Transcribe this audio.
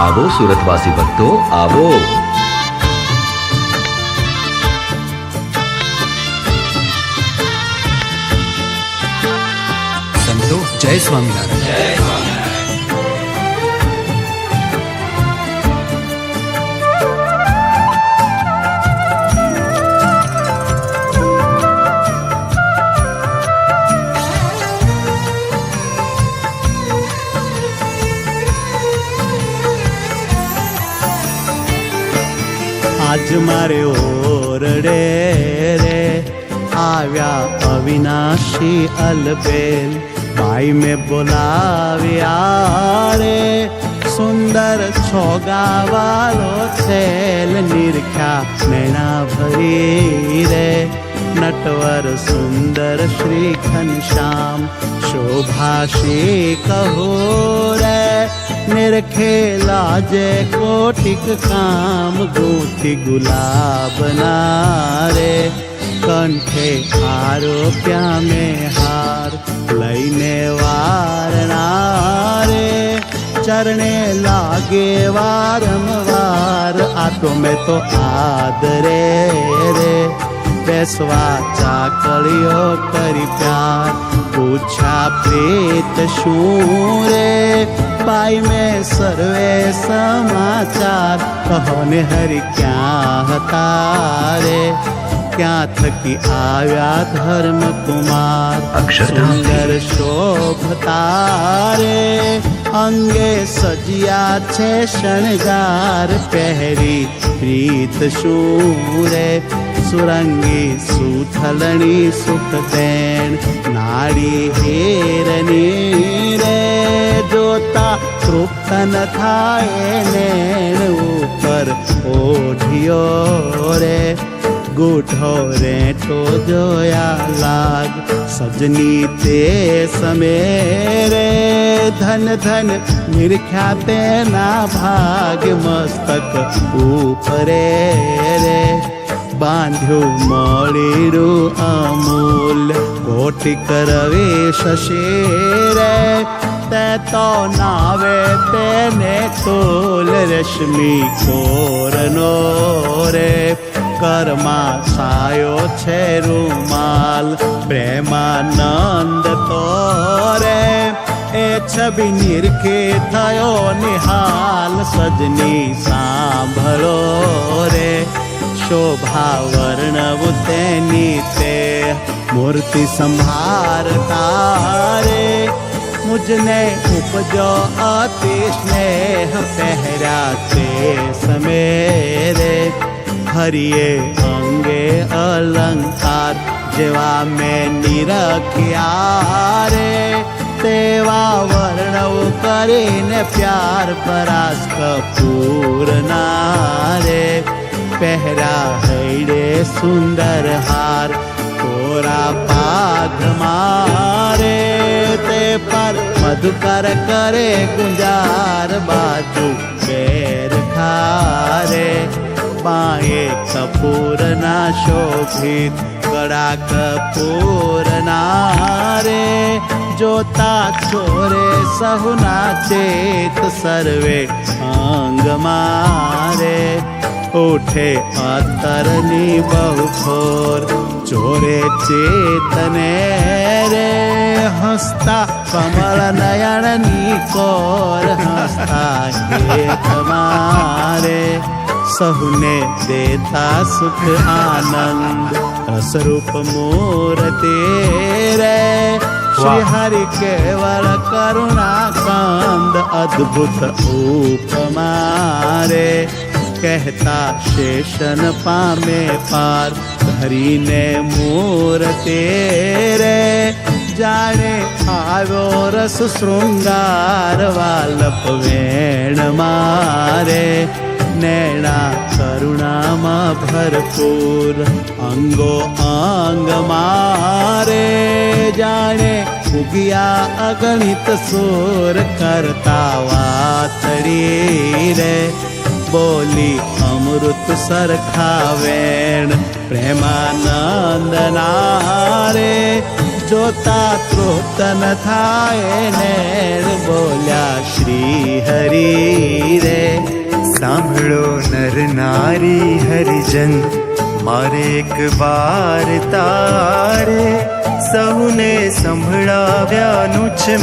આવો સુરતવાસી ભક્તો આવો. સંતો જય સ્વામિનારાયણ. આજ મારે ઓરડે રે આવ્યા અવિનાશી અલબેલ, ભાઈ મેં બોલાવ્યા રે સુંદર છોગાવાલો છેલ, નિરખ્યા નૈણા ભરી રે નટવર સુંદર શ્રી ઘનશ્યામ, શોભાશી કહો રે નિરખેલા જે કોટિક કામ, ગોથી ગુલાબ નારે કંઠે આરોપ્યા મેં હાર, લઈને વારનારે ચરણે લાગે વારંવાર, આ તો મેં તો આદરે રે બેસવા ચાકળીઓ કરી પ્યાર, પૂછા પ્રેત શું રે બાઈ મેં સર્વે સમાચાર, કહો ને હરિ ક્યાં હતા રે, ક્યાં થકી આવ્યા ધર્મ કુમાર, સુંદર શોભતા રે અંગે સજ્યા છે શણગાર, પહેરી પ્રીત શું રે સુરંગી સુથલણી સુખદેણ, નાડી હેરની રે જોતા તૃપ્ત ન થાય નેણ, ઉપર ઓઢિયો રે ગૂઢો રેઠો જોયા લાગ, સજની તે સમે રે ધન ધન નિરખ્યા તેના ભાગ, મસ્તક ઉપરે રે બાંધ્યું મળીરું અમૂલ, કોટિક રવે શશેરે તે તો નાવે તેને તોલ, રશ્મિ કોરનો રે કરમાં છાયો છે રૂમાલ, પ્રેમાનંદ તો રે એ છબી નિરખે થયો નિહાલ, સજની સાંભળો રે શોભા વર્ણવું તેની તે, મૂર્તિ સંભારતા રે મુझने ઉપજો અતિ સ્નેહ, પહેર્યા તે સમેરે હરિએ અંગે અલંકાર, જેવા મેં નિરખ્યા રે તેવા વર્ણવ કરીને પ્યાર, પરાસ કપૂરના રે પહેરા હૈડે સુંદર હાર, કોરા પાઘ મારે તે પર મધુકર કરે ગુંજાર, બાજુ પેર ખારે બાએ કપૂરના શોભિત, કડા કપૂરના રે જોતા છોરે સહુના ચેત, સર્વે અંગ મારે ઉઠે અત્તરની બહુ ખોર, ચોરે ચેતને રે હસતા કમળ નયનની કોર, હસતા હે તમારે સહુને દેતા સુખ આનંદ, રસરૂપ મૂર્તિ રે શ્રી હરિ કેવળ કરુણા કંદ, અદ્ભુત ઉપમા રે કહેતા શેષન પામે પાર, ધરીને મૂર્તિ રે જાણે આવ્યો રસ શૃંગાર, વાલપ વેણ મારે નૈણા કરુણામાં ભરપૂર, અંગો અંગ મારે જાણે ઉગ્યા અગણિત સુર, કરતા વાતડી રે બોલી અમૃત સરખા વેણ, પ્રેમાનંદ નારે જોતા તૃપ્ત ન થાય નેણ બોલ્યા શ્રી હરિ રે. સાંભળો નર નારી હરિજન, મારે એક વાર તારે સૌને સંભળાવ્યાનું છે